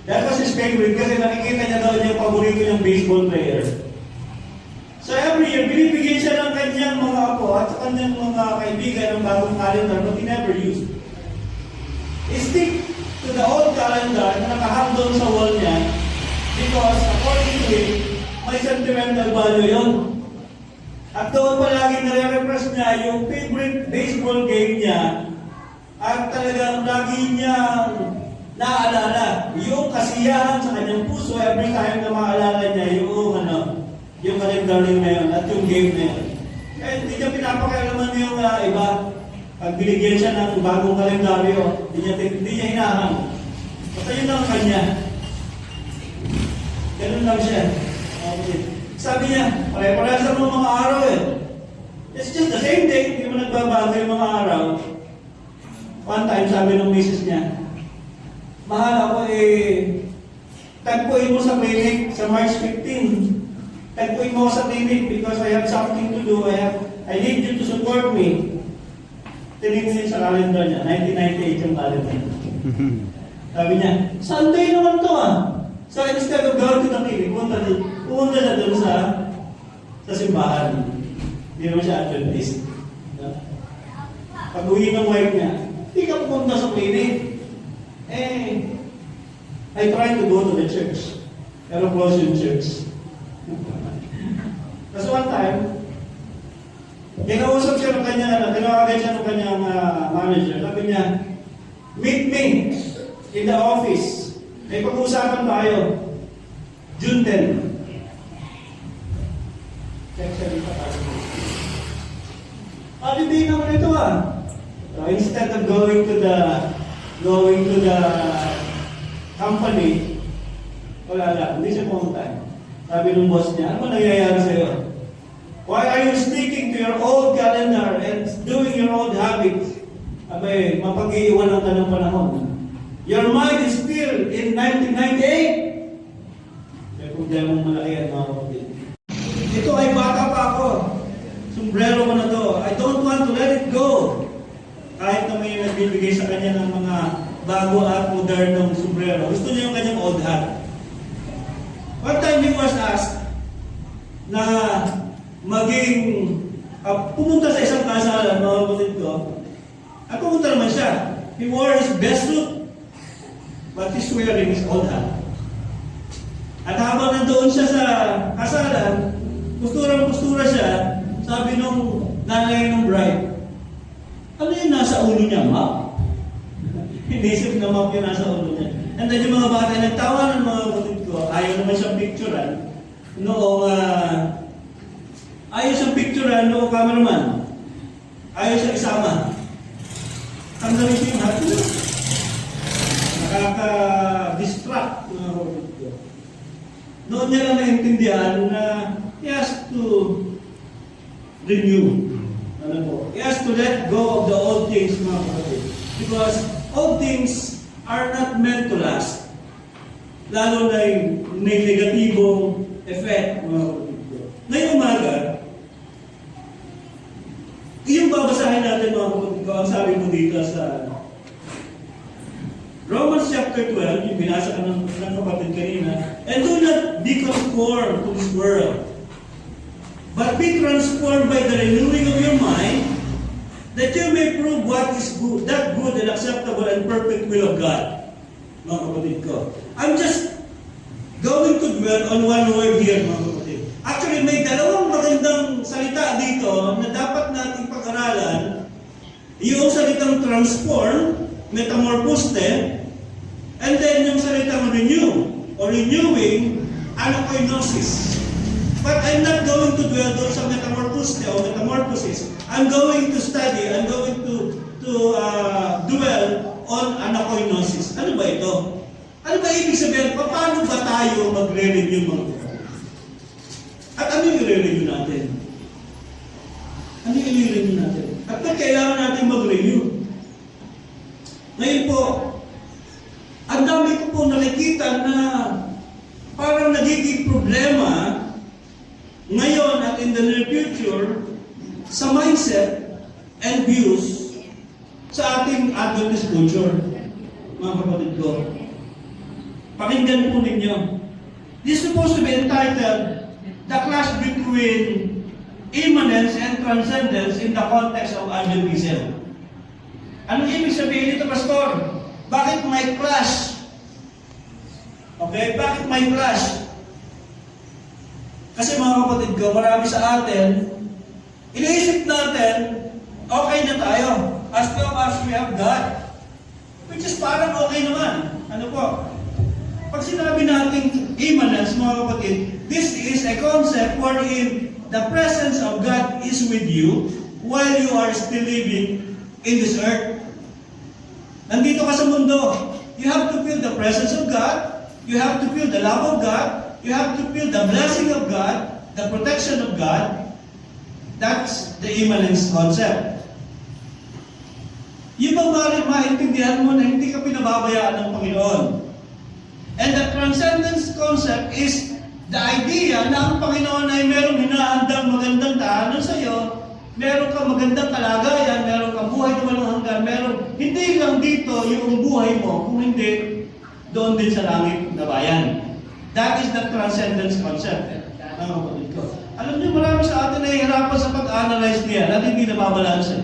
That was his favorite kasi nakikita niya daw niya yung paborito niyang baseball player. So every year, binibigyan siya ng kanyang mga apo at sa kanyang mga kaibigan ng bagong calendar but he never used. He stick to the old calendar na nakahang doon sa wall niya because according to him, may sentimental value yun. At doon palagi nare-repress niya yung favorite baseball game niya at talagang lagi niyang naaalala yung kasiyahan sa kanyang puso every time na maalala niya yung calendar na yun at yung game na yun. Kaya hindi niya pinapakailaman yung iba. Pag binigyan siya ng bagong kalendaryo, hindi niya hinahang. Basta yun lang kanya. Ganun lang siya. Okay. Sabi niya, pare-pareha sa mga araw eh. It's just the same day, hindi mo nagbabago yung mga araw. One time, sabi ng misis niya, mahal ako tagpuin mo sa clinic sa March 15. Tagpuin mo sa clinic because I have something to do. I need you to support me. Tinignan sa calendar niya, 1998 yung calendar. Sabi niya, Sunday naman to ah. So instead of going to the clinic, pumunta siya doon sa simbahan. Hindi naman siya Adventist. Pag uwi ng wife niya, hindi ka pumunta sa clinic. I try to go to the church. Pero close yung church. Kasi one time, kinausap siya ng kanyang, tinawagan siya ng kanyang manager. Sabi niya, meet me in the office. May pag-uusapan tayo. June 10. Check siya dito. Holiday naman ito ah. So instead of going to the company, wala lang, hindi siya pumunta. Sabi ng boss niya, ano ba nangyayari sa'yo? Why are you sticking to your old calendar and doing your old habits? Abay, mapag-iiwan ang tanong panahon. Your mind is still in 1998. May problema malaki yan mga kapatid. Ito ay bata pa ako. Sombrero ko na to. I don't want to let it go. Kahit na may nagbibigay sa kanya ng mga bago at modernong sombrero. Gusto niya yung kanyang old hat. One time he was asked na pumunta sa isang kasalan, mga kapatid ko. At pumunta naman siya. He wore his best suit, but he's wearing his old hat. At habang nandoon siya sa kasalan, postura siya, sabi nung nanay ng bride, ano yung nasa ulo niya, ma? Inisip na ma yung nasa ulo niya. And then yung mga bata nagtawa ng mga kapatid ko, ayaw naman siyang picturean. Ayaw siyang picturean noong cameraman. Ayaw siyang isama. Tanggalin siya yung hat niya. Nakaka-distract mga kapatid ko. Noon niya lang naintindihan na he has to renew. He has to let go of the old things, mga kapatid. Because old things are not meant to last. Lalo na yung negatibong effect, mga kapatid ko. Ngayong umaga, yung babasahin natin, mga kapatid ko, ang sabi mo dito sa Romans chapter 12, yung binasa ka ng kapatid kanina, and do not be conformed to this world, but be transformed by the renewing of your mind, that you may prove what is good, that good and acceptable and perfect will of God. Mga kapatid ko. I'm just going to dwell on one word here, mga kapatid. Actually, may dalawang magandang salita dito na dapat nating pag-aralan. Yung salitang transform, metamorphose, and then yung salitang renew, or renewing, anakoinosis. But I'm not going to dwell doon sa metamorphosis. I'm going to study, I'm going to dwell on anakoinosis. Ano ba ito? Ano ba ibig sabihin? Paano ba tayo magre-renew mga kapatid? At ano yung i-renew natin? Ano yung i-renew natin? At kailangan natin mag-renew. Ngayon po, ang dami ko po nakikita na parang nagiging problema ngayon at in the near future sa mindset and views sa ating Adventist culture, mga kapatid ko. Pakinggan po ninyo. This is supposed to be entitled, The Clash Between Immanence and Transcendence in the Context of Adventism. Anong ibig sabihin nito, Pastor? Bakit may clash? Okay, bakit may clash? Kasi mga kapatid ko, marami sa atin, iniisip natin, okay na tayo, as long as we have God. Which is parang okay naman. Ano po? Pag sinabi natin immanence, mga kapatid, this is a concept wherein the presence of God is with you while you are still living in this earth. Nandito ka sa mundo. You have to feel the presence of God. You have to feel the love of God. You have to feel the blessing of God, the protection of God. That's the immanence concept. Yung bang maintindihan mo na hindi ka pinababayaan ng Panginoon. And the transcendence concept is the idea na ang Panginoon ay merong hinahandang magandang tahanan sa iyo, meron kang magandang kalagayan, meron kang buhay na walang hanggan, meron hindi lang dito yung buhay mo, kung hindi doon din sa langit na bayan. That is the transcendence concept. Alam niyo, marami sa atin na hihirapan sa pag-analyze niya at hindi nababalanse.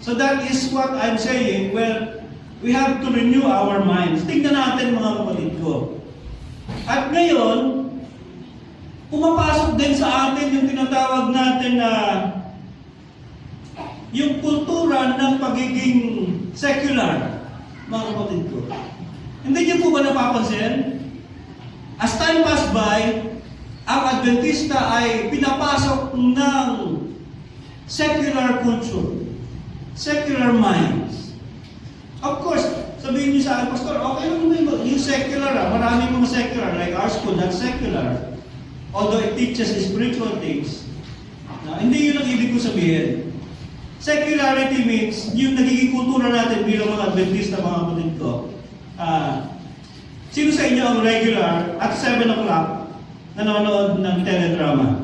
So that is what I'm saying, where we have to renew our minds. Tingnan natin mga kapatid ko. At ngayon, pumapasok din sa atin yung tinatawag natin na yung kultura ng pagiging secular, mga kapatid ko. Hindi niyo po ba napapansin? As time pass by, ang Adventista ay pinapasok ng secular culture, secular minds. Of course, sabihin niyo sa akin, Pastor, okay lang naman yung secular, maraming mga secular, like our school, that's secular. Although it teaches spiritual things. Hindi yun ang ibig ko sabihin. Secularity means, yung nagiging kultura natin bilang mga Adventista, mga kapatid ko. Sino sa inyo ang regular at 7 o'clock nanonood ng teledrama?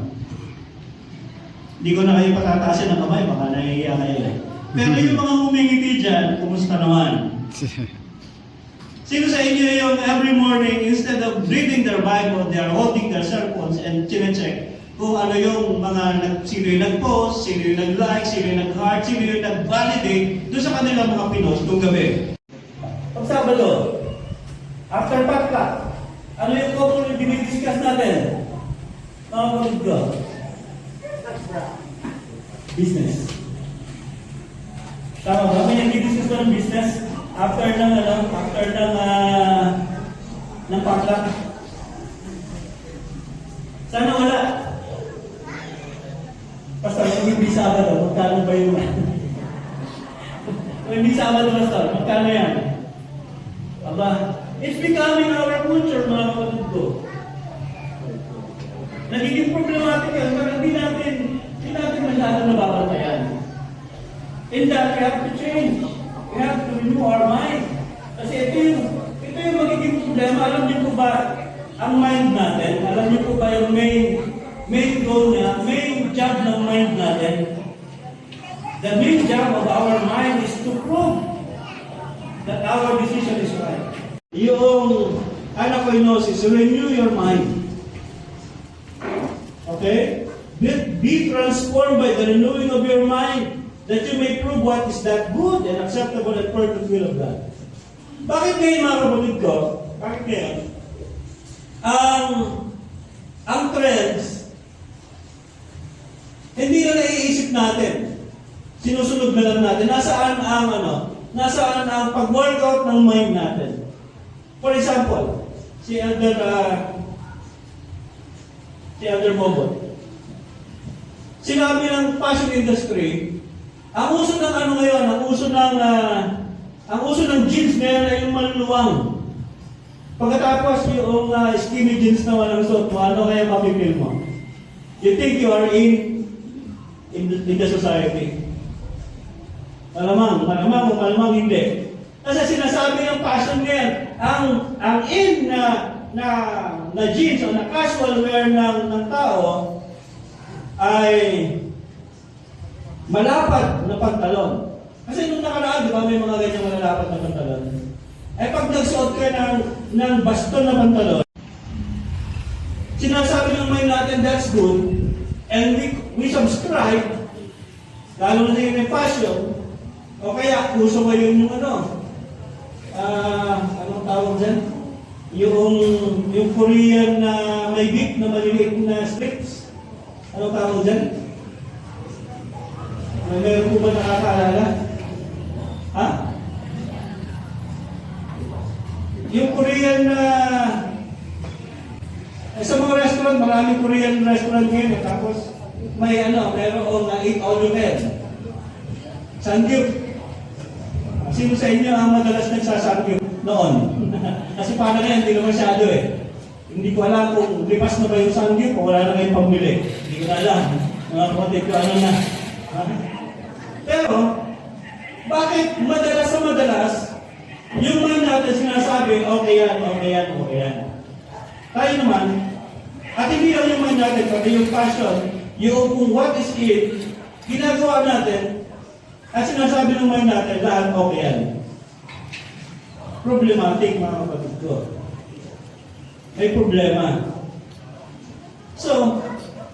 Hindi ko na kayo patataasin ng kamay, baka nahihiya kayo. Pero yung mga humingiti dyan, kumusta naman? Sino sa inyo yung every morning, instead of reading their Bible, they are holding their cell phones and chinecheck kung ano yung mga, sino yung nag-post, sino yung nag-like, sino yung nag-heart, sino yung nag-validate doon sa kanilang mga pinost nung gabi. Pag Sabado, after potluck, ano yung common dinidiscuss natin? Mga kapatid ko. Business. Tama ba? May nag-discuss ko ng business after ng potluck. Sana wala. Pastor, kung hindi Sabado, magkano ba yung kung hindi Sabado, Pastor, magkano yan? Aba, it's becoming our culture, mga kapatid ko. Nagiging problematic yan, pero hindi natin masyadong nababantayan. In that, we have to change. We have to renew our mind. Kasi ito yung magiging problema. Alam niyo po ba, ang mind natin, alam niyo po ba yung main goal niya, main job ng mind natin? The main job of our mind is to prove that our decision is right. Yung anakoinosis, renew your mind. Okay? Be transformed by the renewing of your mind, that you may prove what is that good and acceptable and perfect will of God. Bakit ngayon, mga kapatid ko? Bakit ngayon? Ang trends, hindi na naiisip natin. Sinusunod na lang natin. Nasaan ang pag-workout ng mind natin. For example, si Elder Bobot. Sinabi ng fashion industry, ang uso ng ano ngayon, ang uso ng jeans ngayon ay yung maluluwang. Pagkatapos yung skinny jeans na walang suot mo, ano kaya mapipil mo? You think you are in the society. Malamang hindi. Kasi sinasabi ng fashion ngayon, ang in na jeans o na casual wear ng tao ay malapad na pantalon. Kasi nung nakaraan, di ba may mga ganyang malalapat na pantalon? Eh pag nagsuot ka ng baston na pantalon, sinasabi ng mind natin that's good, and we subscribe, lalo na yung fashion, o kaya gusto mo yung anong tawag dyan? Yung Korean na may beak na maliliit na strips. Anong tawag dyan? Meron po ba nakakaalala? Ha? Yung Korean na sa mga restaurant, maraming Korean restaurant ngayon. Tapos may meron na eat all you can. Sangyup. Sino sa inyo ang madalas nagsasangyup noon? Kasi paano na hindi naman masyado eh. Hindi ko alam kung lipas na ba yung sangyup o wala na kayong pambili. Hindi ko na alam. Mga kapatid ko ano na. Pero, bakit madalas na madalas, yung mga natin sinasabi, okay yan, okay yan, okay yan. Tayo naman, at hindi lang yung mind natin, pati yung passion, yung kung what is it, ginagawa natin, at sinasabi ng mind natin, lahat okay yan. Problematic, mga kapatid ko. May problema. So,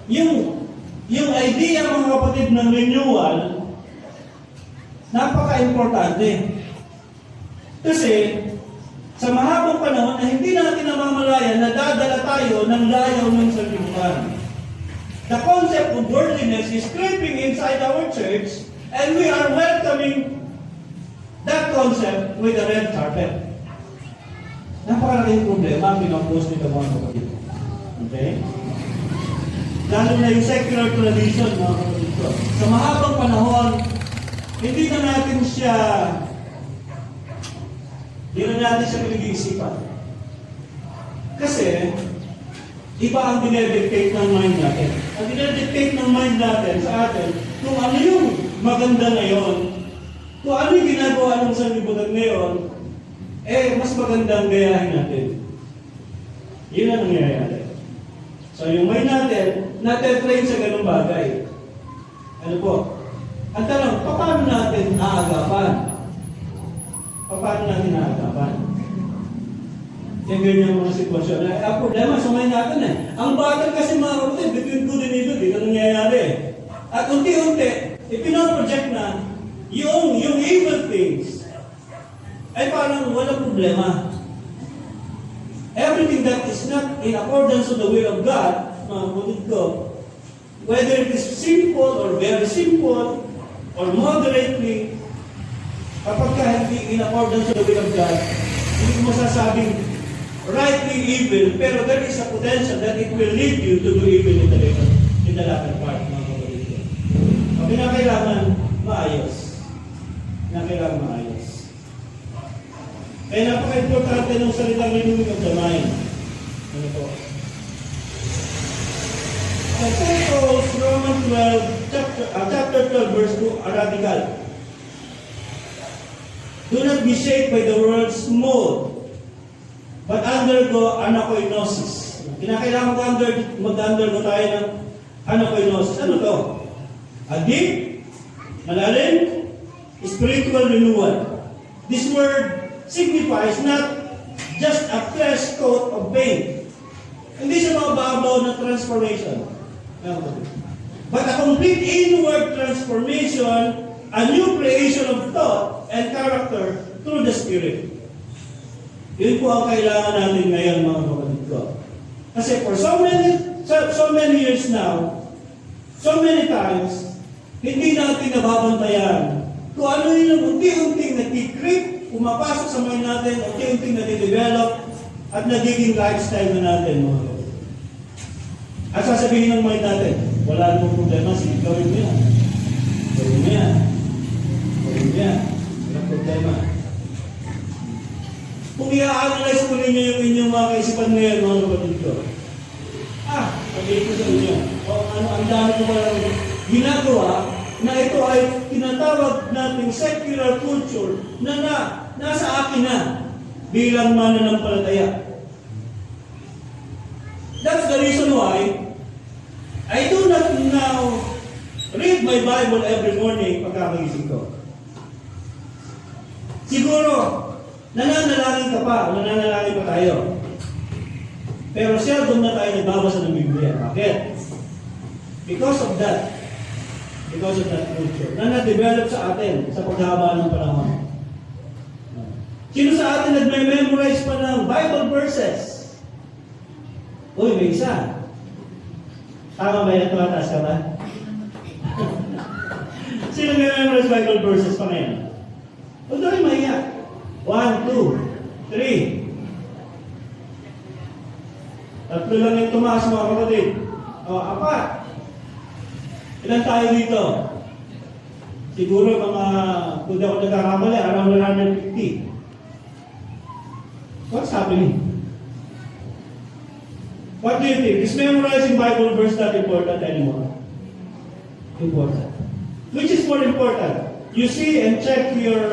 yung idea, mga kapatid, ng renewal, napaka-importante. Kasi, sa mahabang panahon na hindi natin namamalayan na dadala tayo ng layaw ng sanlibutan. The concept of worldliness is creeping inside our church and we are welcoming that concept with a red carpet. Napakalaking problema, pinapost nito mga kapatid. Okay? Lalo na yung secular tradition, mga kapatid ko. Sa mahabang panahon, hindi na natin siya pinag-iisipan. Kasi, iba ang dinedictate ng mind natin. Ang dinedictate ng mind natin sa atin, kung ano yung maganda ngayon, kung ano yung ginagawa ng sanlibutan ngayon, mas magandang gayahin natin. Yun ang nangyayari. So, yung mind natin, natin-train sa ganung bagay. Ano po? Ang tanong, paano natin aagapan? Paano natin naagapan? Yung ganyan mga sitwasyon. Ang problema sa mind natin Ang battle kasi mga kapatid, between good and evil, dito nangyayari. At unti-unti, ipinoproject na yung evil things ay parang walang problema. Everything that is not in accordance with the will of God, mga kapatid ko, whether it is simple or very simple, or moderately, kapag ka hindi in accordance with the will of God, hindi mo masasabing rightly evil, pero there is a potential that it will lead you to do evil in the latter part, mga kapatid ko. Kami na kailangan maayos. Kaya napaka-importante ng salitang renewing of the mind. Ano po? Paul Romans 12, chapter 12, verse 2, are radical. Do not be shaped by the world's mold, but undergo anakoinosis. Kinakailangan mag-undergo tayo ng anakoinosis. Ano to? A deep, malalim, spiritual renewal. This word signifies not just a fresh coat of paint. Hindi siya mababaw na transformation. But a complete inward transformation, a new creation of thought and character through the Spirit. Yun po ang kailangan natin ngayon, mga kapatid ko. Kasi for so many years now, so many times, hindi natin nababantayan kung ano yung unti-unting nag-creep, pumapasok sa mind natin, unti-unting nade-develop, at nagiging lifestyle na natin, mga kapatid. At sasabihin ng mind natin, wala namang problema, sige, gawin mo yan. Gawin mo yan. Walang problema. Kung i-analyze po ninyo yung inyong mga kaisipan ngayon, mga kapatid ko, sabihin ko sa inyo, ang dami ko walang ginagawa, na ito ay tinatawag nating secular culture na nasa akin na bilang mananampalataya. That's the reason why I do not now read my Bible every morning pagkakagising ko. Siguro, Nananalangin ka pa, nananalangin pa tayo. Pero seldom na tayo nagbabasa ng Biblia. Bakit? Because of that culture na na-develop sa atin sa paghaba ng panahon. Sino sa atin nagme-memorize pa ng Bible verses? Uy, may isa. Tama ba yan? Tumataas ka ba? Sino nagme-memorize Bible verses pa ngayon? Huwag na rin mahiya. 1, 2, 3. Tatlo lang yung tumaas, mga kapatid. O, 4. Ilan tayo dito? Siguro mga, kung di ako nagkakamali, around 150. What's happening? What do you think? Is memorizing Bible verse not important anymore? Important. Which is more important? You see and check your,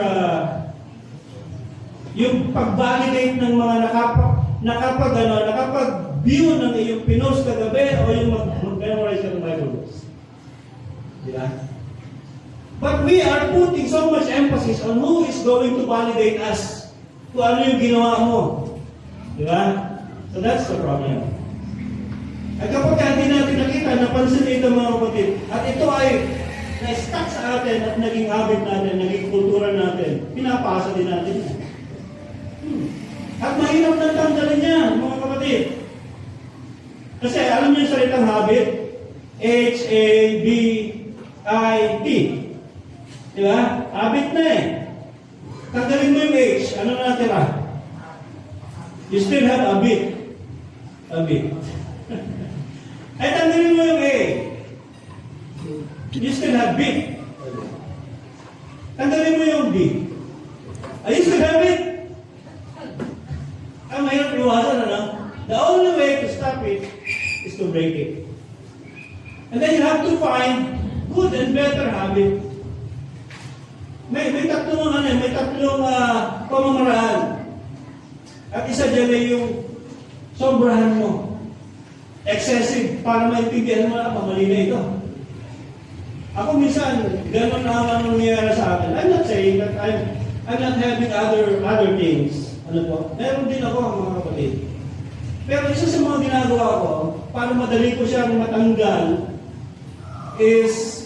yung pag-validate ng mga nakapag-view ng iyong pinost kagabi o yung mag-memorize ka ng Bible verse. Diba? But we are putting so much emphasis on who is going to validate us. Kung ano yung ginawa mo. Diba? So that's the problem. At kapag hindi natin nakita, napansin ito mga kapatid, at ito ay na-stuck sa atin at naging habit natin, naging kultura natin, pinapasa din natin. At mahirap na tanggalin yan, mga kapatid. Kasi alam niyo yung salitang habit? H-A-B-I-T. Diba? Habit na eh. Tanggalin mo yung H, ano na natira? You still have a bit. A bit. Ay, tanggalin mo yung A. You still have bit. Tanggalin mo yung B. Ay, you still have it. Ang mahirap iwasan, ano? The only way to stop it is to break it. And then you have to find good and better habit. May tatlong pamamaraan. At isa dyan ay yung sobrahan mo. Excessive, para maintindihan mo na mali na ito. Ako minsan, gano'n na ang nangyayari sa akin. I'm not saying that I'm not having other things. Ano po? Meron din ako, mga kapatid. Pero isa sa mga ginagawa ko, para madali ko siyang matanggal, is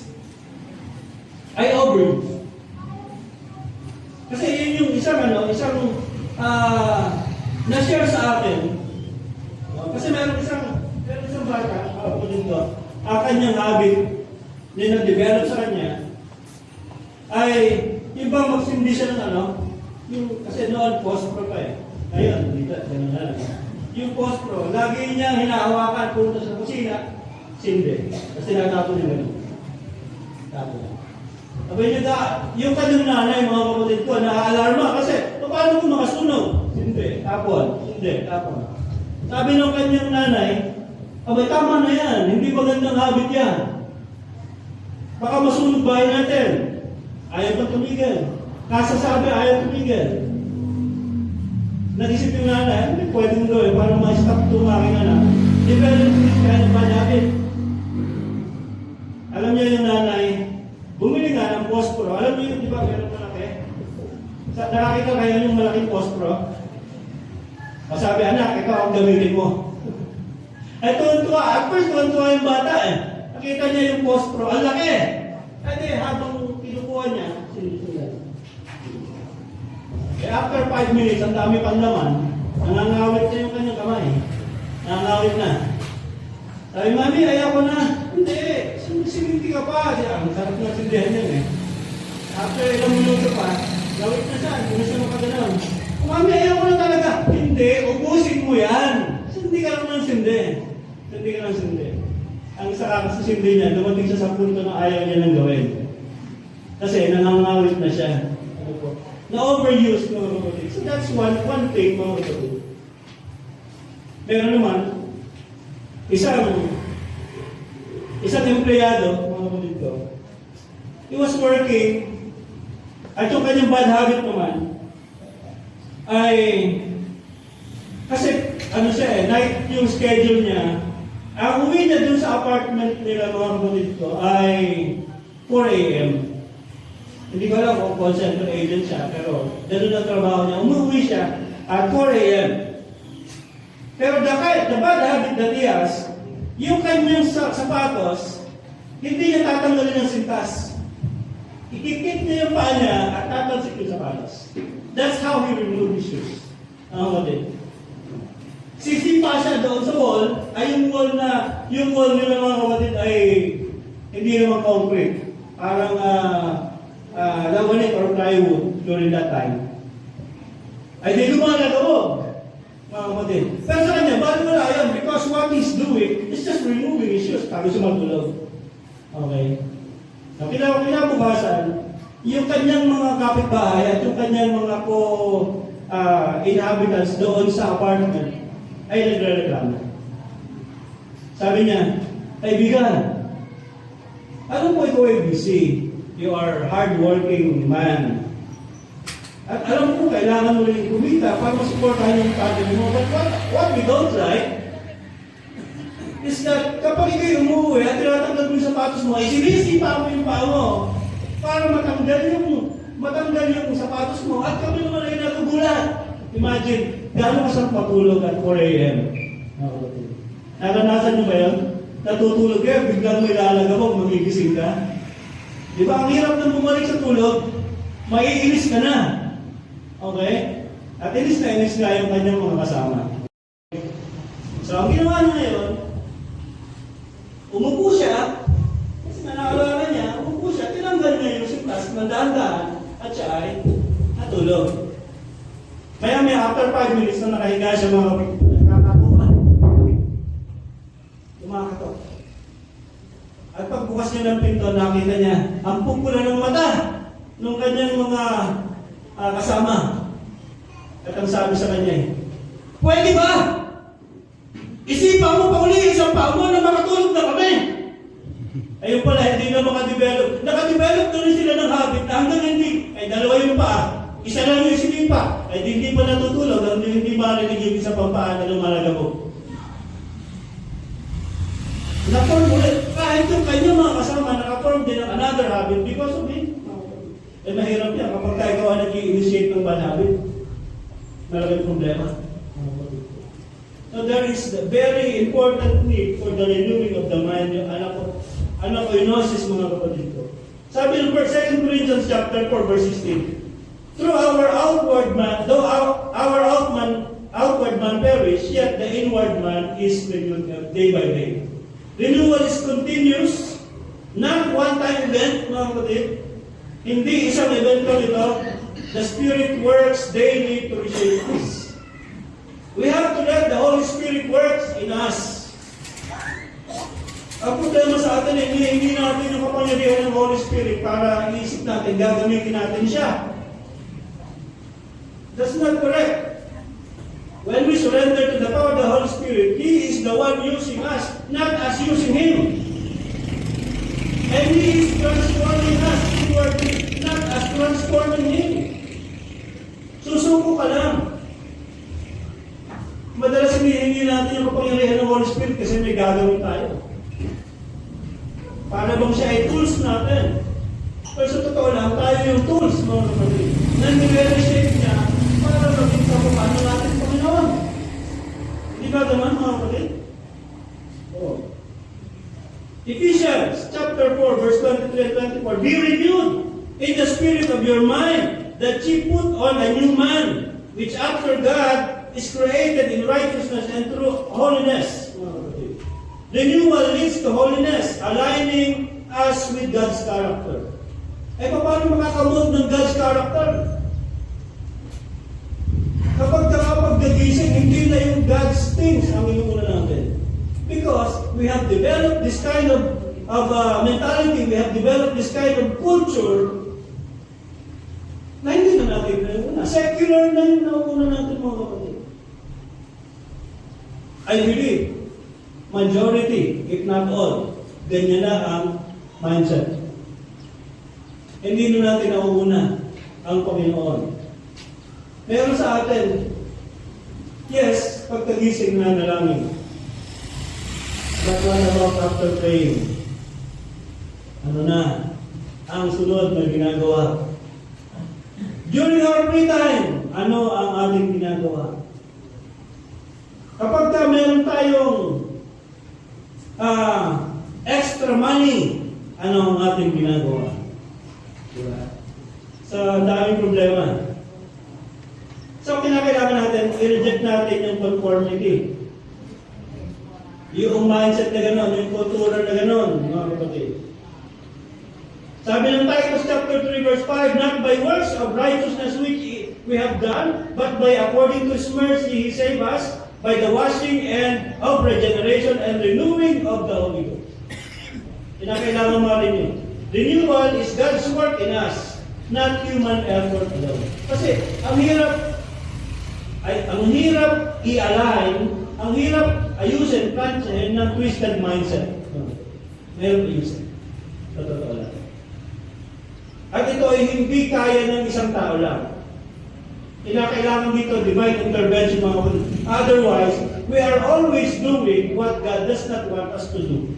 I overuse. Kasi yun yung isang na-share sa akin. Kasi meron isang bata, kanyang habit na na-develop sa kanya, ay yung bang magsindi siya ng kasi noon post-pro pa eh. Ngayon, dito, ganun na lang. Yung post-pro, lagi niya hinahawakan punta sa kusina, sindi. Kasi natapon yung ganun. Tapon. Sabi niyo, yung kanyang nanay, mga kapatid ko, na-alarma kasi, paano ko makasunog? Hindi, tapon. Hindi, tapon. Sabi ng kanyang nanay, abay, tama na yan. Hindi magandang habit yan. Baka masunog bahay natin. Ayaw pa tumigil. Kasasabi, ayaw tumigil. Nag-isip yung nanay, hindi pwede mo gawin para ma-stop ito ng aking anak. Develop this kind of bad habit. Alam niya yung nanay, bumili nga ng pospro. Alam niyo yun, di ba? Meron malaki. Nakakita kayo yung malaking pospro. Masabi, anak, ikaw ang gamitin mo. Ay, tuwan-tuwa. At first, tuwan-tuwa yung bata eh. Nakita niya yung pospro. Ang laki! Ay, di, habang kinukuha niya, sinusunod. Eh, after 5 minutes, ang dami pang laman, nangangawit na yung kanyang kamay. Nangangawit na. Sabi, Mami, ayaw ko na. Hindi, sininti ka pa. Ang sarap na sindihan yan eh. After ilang minuto pa, gawit na siya. Hindi na siya makagalaw. Mami, ayaw ko na talaga. Hindi, ubusin mo yan. Sindi ka lang ng sindi. Sindi ka ng sindi. Ang sarap sa sindi niya, dumating siya sa punto na ayaw niya nang gawin. Kasi nangangawit na siya. Na-overuse, mga kapatid. So that's one thing, mga kapatid. Meron naman, isang empleyado, mga kapatid ko, he was working, at yung kanyang bad habit naman, ay, kasi, night yung schedule niya, ang uwi niya dun sa apartment nila, mga kapatid ko, ay 4 a.m. Hindi ko alam kung call center agent siya, pero ganun ang trabaho niya. Umuwi siya at 4 a.m. Pero the bad habit that he has, yung kanyang sapatos, hindi niya tatanggalin ng sintas. Ikikit niya yung paa niya at tatalsik yung sapatos. That's how he removed his shoes. Ang kapatid. Sisipa siya doon sa wall, ay yung wall nila mga kapatid ay hindi naman concrete. Parang lawanik or plywood during that time. Ay di lumalagawog, mga kapatid. Pero sa kanya, bakit wala yan? Because what he's doing is just removing his shoes. Tapos sumatulog. Okay? So, kinabukasan, yung kanyang mga kapitbahay at yung kanyang mga inhabitants doon sa apartment ay nagre-reklamo. Sabi niya, kaibigan, ano po ikaw ay busy? You are hard-working man. At alam mo, kailangan mo rin kumita para masuportahan yung family mo. But what we don't like is that kapag ikaw'y umuwi at tinatanggal mo yung sapatos mo, ay sinisipa mo yung paa mo para matanggal yung sapatos mo at kami naman ay nagugulat. Imagine, gano'n ka siyang patulog at 4 a.m. Naranasan niyo ba yun? Natutulog kayo, biglang may lalagawag, magigising ka. Di ba, ang hirap nang bumalik sa tulog, maiinis ka na. Okay? At inis nga yung kanyang mga kasama. So, ang ginawa niya ngayon, umupo siya, kasi naalala niya, umupo siya, tinanggal niya yung sintas, nandahan-dahan, at siya ay natulog. Maya after 5 minutes na nakahiga siya mga nakakatuan, kumakatok. At pagbukas niya ng pinto, nakita niya, ang pupula ng mata ng kanyang mga kasama. At ang sabi sa kanya, pwede ba? Isipan mo pa uli isang paa mo na makatulog na kami. Ayun pala, hindi na makadevelop. Nakadevelop na rin sila ng habit na hanggang hindi. Ay dalawa yung paa. Isa lang yung sinipa. Ay hindi pa natutulog. Hindi marinig yung isa pang paa na lumalagabog. Na-form ulit. Kahit yung kanyang mga kasama, naka-form din ng another habit because of it. Eh mahirap yan. Kapag tayo ikaw nag-i-initiate ng bad habit, malaking problema. So there is the very important need for the renewing of the mind. Yung anakoinosis, mga kapatid ko. Sabi ng 2 Corinthians chapter 4, verse 16, through our outward man, though our outward man perish, yet the inward man is renewed day by day. Renewal is continuous, not one-time event, mga kapatid. Hindi isang event ko ito. The Spirit works daily to reshape us. We have to let the Holy Spirit works in us. Ang problema sa atin, hindi natin yung kapangyarihan ng Holy Spirit para iisip natin, gagamitin natin siya. That's not correct. When we surrender to the power of the Holy Spirit, He is the one using us, not us using Him. And He is transforming us inwardly, not us transforming Him. Susuko ka lang. Madalas hinihingi natin yung kapangyarihan ng Holy Spirit kasi may gagawin tayo. Para bang siya ay tools natin. Pero sa totoo lang, tayo yung tools, mga kapatid. Nag-reshape niya para maging kapapano natin Panginoon. Hindi ba naman, mga kapatid? Oh. Ephesians chapter 4, verse 23 and 24, be renewed in the spirit of your mind, that ye put on a new man, which after God is created in righteousness and true holiness. Renewal leads to holiness, aligning us with God's character. Eh, paano makakamove ng God's character? Kapag nakapagdagising, hindi na yung God's things ang inuuna natin. Because we have developed this kind of mentality, we have developed this kind of culture na hindi na natin inuuna. Secular na yung nauuna natin, mga kapatid. I believe, majority, if not all, ganyan na ang mindset. Hindi na natin nauuna ang Panginoon. Meron sa atin, yes, pagkagising na nalangin. But what about after praying? Ano na? ang sunod na ginagawa? During our free time, ano ang ating ginagawa? Kapag meron tayong extra money, ano ang ating ginagawa? Diba? Sa daming problema. So, kinakailangan natin, i-reject natin yung conformity. Yung mindset na gano'n, yung kultura na gano'n, mga kapatid. Sabi ng Titus chapter 3 verse 5, not by works of righteousness which we have done, but by according to His mercy He saved us, by the washing and of regeneration and renewing of the Holy Ghost. Kinakailangan marin yun. Renewal is God's work in us, not human effort alone. Kasi ang hirap i-align, ang hirap ayusin, planchahin ng twisted mindset. Meron ayusin. Sa totoo lang. At ito ay hindi kaya ng isang tao lang. Kinakailangan dito divine intervention mga kapatid. Otherwise, we are always doing what God does not want us to do.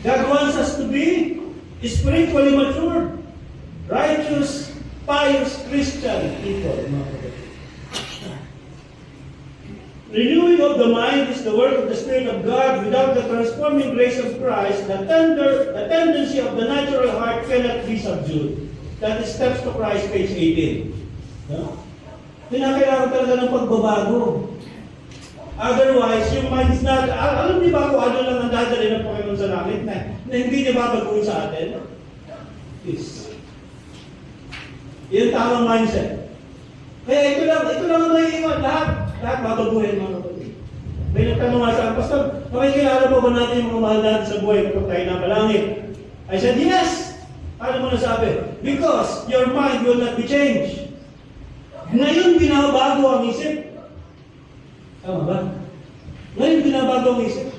God wants us to be spiritually mature, righteous, pious Christian people, mga kapatid. Renewing of the mind is the work of the Spirit of God. Without the transforming grace of Christ, the tendency of the natural heart cannot be subdued. That is Steps to Christ, page 18. No? Kinakailangan talaga ng pagbabago. Otherwise, yung mind is not, alam niyo ba kung ano lang ang dadali ng Panginoon sa langit na hindi niya babaguhin sa atin? Peace. Yan tamang mindset. Kaya ito lang ang naiiwan. Lahat babaguhin mga kapatid. May nagtanong nga sa akin, Pastor, makikilala po ba natin yung mga mahal natin sa buhay kapag tayo napalangit? I said, yes! Ano mo nasabi? Because your mind will not be changed. Ngayon binabago ang isip. Tama ba? Ngayon binabago ang isip.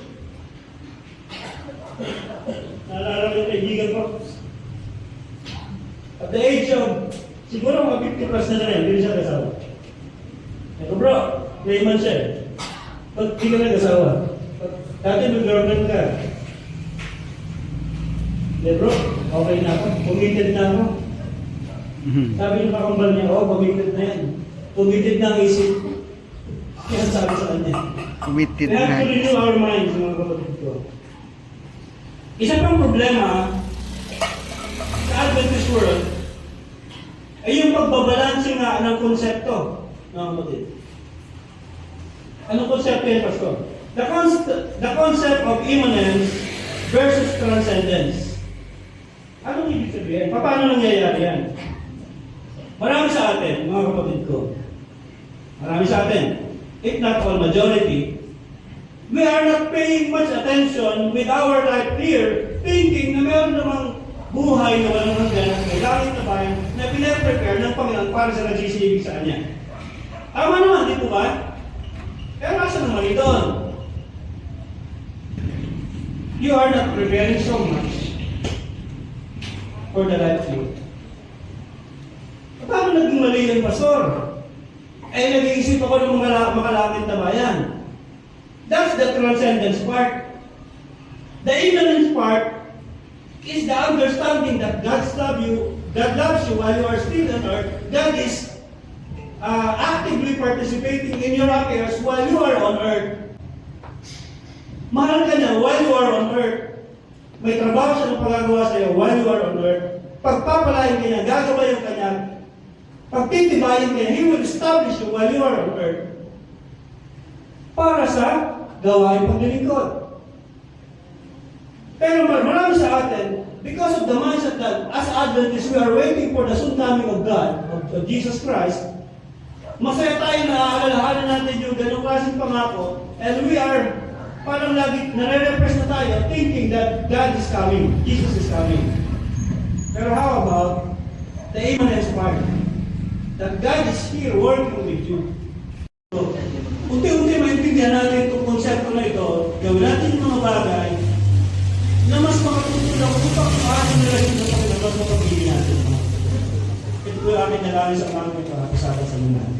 Naalala ko yung kaibigan ko. At the age of, siguro mga 50 plus na rin, hindi siya kasawa. Eko bro, layman siya. Ba't di ka nag-asawa? Dati may girlfriend ka. Bro, okay na ako. Committed na ako. Sabi ng kakambal niya, committed na yan. Committed na ang isip. Yan sabi sa kanya. Committed We have na. to renew our minds, mga kapatid ko. Isa pang problema sa Adventist world ay yung pagbabalanse nga ng konsepto, mga kapatid. Anong konsepto yan, Pastor? The concept of immanence versus transcendence. Anong ibig sabihin? Paano nangyayari yan? Marami sa atin, mga kapatid ko, marami sa atin, if not all majority, we are not paying much attention with our life here, thinking na meron namang buhay na walang hanggan at may langit na bayan na pinaprepare ng Panginoon para sa nagsisibig sa Kanya. Tama naman, di po ba? Pero asa naman ito? You are not preparing so much for the life field. Paano naging mali yung Pastor? Nag-iisip ako ng mga makalangit na bayan. That's the transcendence part. The immanence part is the understanding that God loves you while you are still on earth. God is actively participating in your affairs while you are on earth. Mahal ka niya while you are on earth. May trabaho siya ng pagagawa sa iyo while you are on earth. Pagpapalain ka niya, gagawa yung kanya. Pagtitibayin ka niya, He will establish you while you are on earth. Para sa gawain paglilingkod. Pero marami sa atin, because of the mindset that as Adventists, we are waiting for the soon coming of God, of Jesus Christ, masaya tayo na aalalahanan natin yung ganong klaseng pangako, and we are parang lagi nare-repress na tayo thinking that God is coming, Jesus is coming. Pero how about the immanence part? That God is here working with you. So, unti-unti maintindihan natin itong konsepto na ito, gawin natin yung mga bagay na mas makatutulong upang maaari na rin ito sa mas mapagiging natin. Ito po yung aking nalangin sa mga kasama sa mga natin.